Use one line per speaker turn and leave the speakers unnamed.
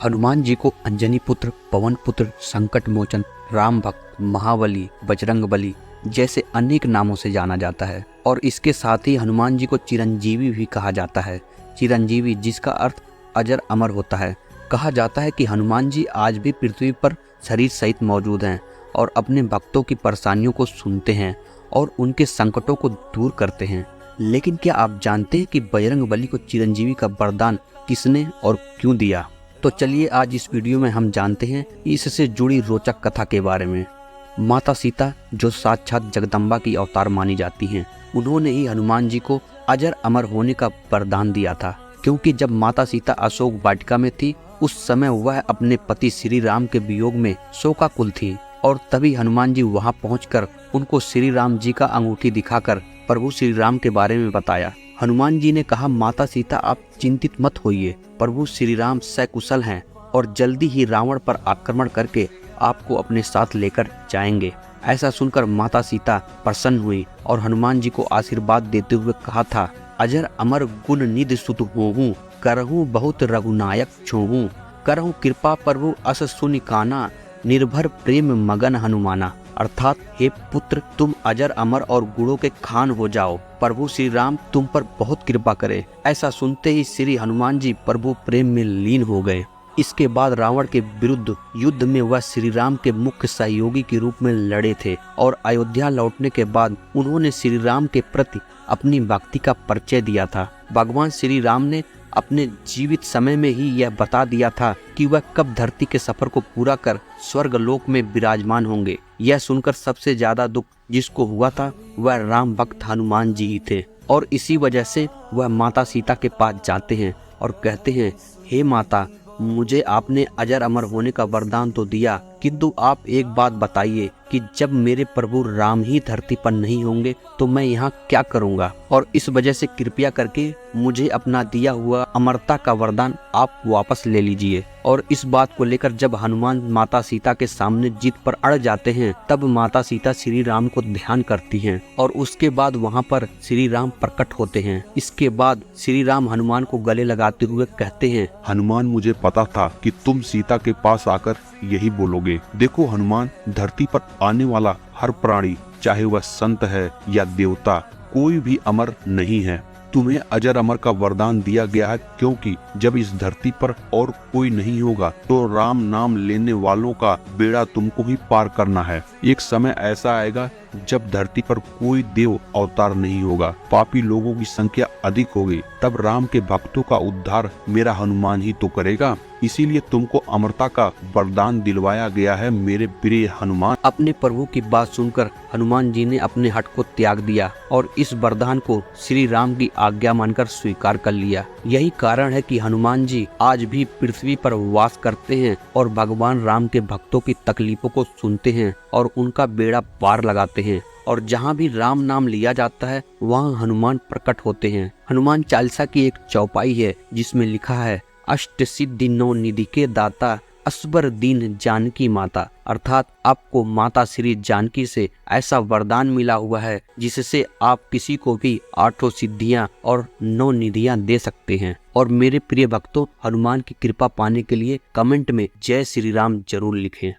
हनुमान जी को अंजनी पुत्र, पवन पुत्र, संकट मोचन, राम भक्त, महाबली, बजरंगबली जैसे अनेक नामों से जाना जाता है और इसके साथ ही हनुमान जी को चिरंजीवी भी कहा जाता है। चिरंजीवी जिसका अर्थ अजर अमर होता है। कहा जाता है कि हनुमान जी आज भी पृथ्वी पर शरीर सहित मौजूद हैं और अपने भक्तों की परेशानियों को सुनते हैं और उनके संकटों को दूर करते हैं। लेकिन क्या आप जानते हैं कि बजरंगबली को चिरंजीवी का वरदान किसने और क्यों दिया? तो चलिए आज इस वीडियो में हम जानते हैं इससे जुड़ी रोचक कथा के बारे में। माता सीता जो साक्षात जगदम्बा की अवतार मानी जाती हैं, उन्होंने ही हनुमान जी को अजर अमर होने का वरदान दिया था। क्योंकि जब माता सीता अशोक वाटिका में थी, उस समय वह अपने पति श्री राम के वियोग में शोकाकुल थी और तभी हनुमान जी वहां पहुंचकर उनको श्री राम जी का अंगूठी दिखाकर प्रभु श्री राम के बारे में बताया। हनुमान जी ने कहा, माता सीता आप चिंतित मत होइए, प्रभु श्री राम सकुशल हैं और जल्दी ही रावण पर आक्रमण करके आपको अपने साथ लेकर जाएंगे। ऐसा सुनकर माता सीता प्रसन्न हुई और हनुमान जी को आशीर्वाद देते हुए कहा था, अजर अमर गुण निधि सुत होहूं, करहूं बहुत रघुनायक छोहूं, करहूं कृपा प्रभु अस सुनि काना, निर्भर प्रेम मगन हनुमाना। अर्थात हे पुत्र, तुम अजर अमर और गुणों के खान हो जाओ, प्रभु श्री राम तुम पर बहुत कृपा करे। ऐसा सुनते ही श्री हनुमान जी प्रभु प्रेम में लीन हो गए। इसके बाद रावण के विरुद्ध युद्ध में वह श्री राम के मुख्य सहयोगी के रूप में लड़े थे और अयोध्या लौटने के बाद उन्होंने श्री राम के प्रति अपनी भक्ति का परिचय दिया था। भगवान श्री राम ने अपने जीवित समय में ही यह बता दिया था कि वह कब धरती के सफर को पूरा कर स्वर्ग लोक में विराजमान होंगे। यह सुनकर सबसे ज्यादा दुख जिसको हुआ था वह राम भक्त हनुमान जी ही थे और इसी वजह से वह माता सीता के पास जाते हैं और कहते हैं, हे माता, मुझे आपने अजर अमर होने का वरदान तो दिया, किंतु आप एक बात बताइए कि जब मेरे प्रभु राम ही धरती पर नहीं होंगे तो मैं यहाँ क्या करूँगा? और इस वजह से कृपया करके मुझे अपना दिया हुआ अमरता का वरदान आप वापस ले लीजिए। और इस बात को लेकर जब हनुमान माता सीता के सामने जिद पर अड़ जाते हैं, तब माता सीता श्री राम को ध्यान करती हैं और उसके बाद वहाँ पर श्री राम प्रकट होते हैं। इसके बाद श्री राम हनुमान को गले लगाते हुए कहते हैं,
हनुमान, मुझे पता था कि तुम सीता के पास आकर यही बोलोगे। देखो हनुमान, धरती पर आने वाला हर प्राणी, चाहे वह संत है या देवता, कोई भी अमर नहीं है। तुम्हें अजर अमर का वरदान दिया गया है क्योंकि जब इस धरती पर और कोई नहीं होगा तो राम नाम लेने वालों का बेड़ा तुमको ही पार करना है। एक समय ऐसा आएगा जब धरती पर कोई देव अवतार नहीं होगा, पापी लोगों की संख्या अधिक होगी, तब राम के भक्तों का उद्धार मेरा हनुमान ही तो करेगा। इसीलिए तुमको अमरता का वरदान दिलवाया गया है मेरे प्रिय हनुमान।
अपने प्रभु की बात सुनकर हनुमान जी ने अपने हट को त्याग दिया और इस वरदान को श्री राम की आज्ञा मानकर स्वीकार कर लिया। यही कारण है कि हनुमान जी आज भी पृथ्वी पर वास करते हैं और भगवान राम के भक्तों की तकलीफों को सुनते हैं और उनका बेड़ा पार लगाते हैं। और जहाँ भी राम नाम लिया जाता है वहाँ हनुमान प्रकट होते हैं। हनुमान चालीसा की एक चौपाई है जिसमें लिखा है, अष्ट सिद्धि नौ निधि के दाता, असबर दीन जानकी माता। अर्थात आपको माता श्री जानकी से ऐसा वरदान मिला हुआ है जिससे आप किसी को भी 8 सिद्धियां और 9 निधियां दे सकते हैं। और मेरे प्रिय भक्तों, हनुमान की कृपा पाने के लिए कमेंट में जय श्री राम जरूर लिखें।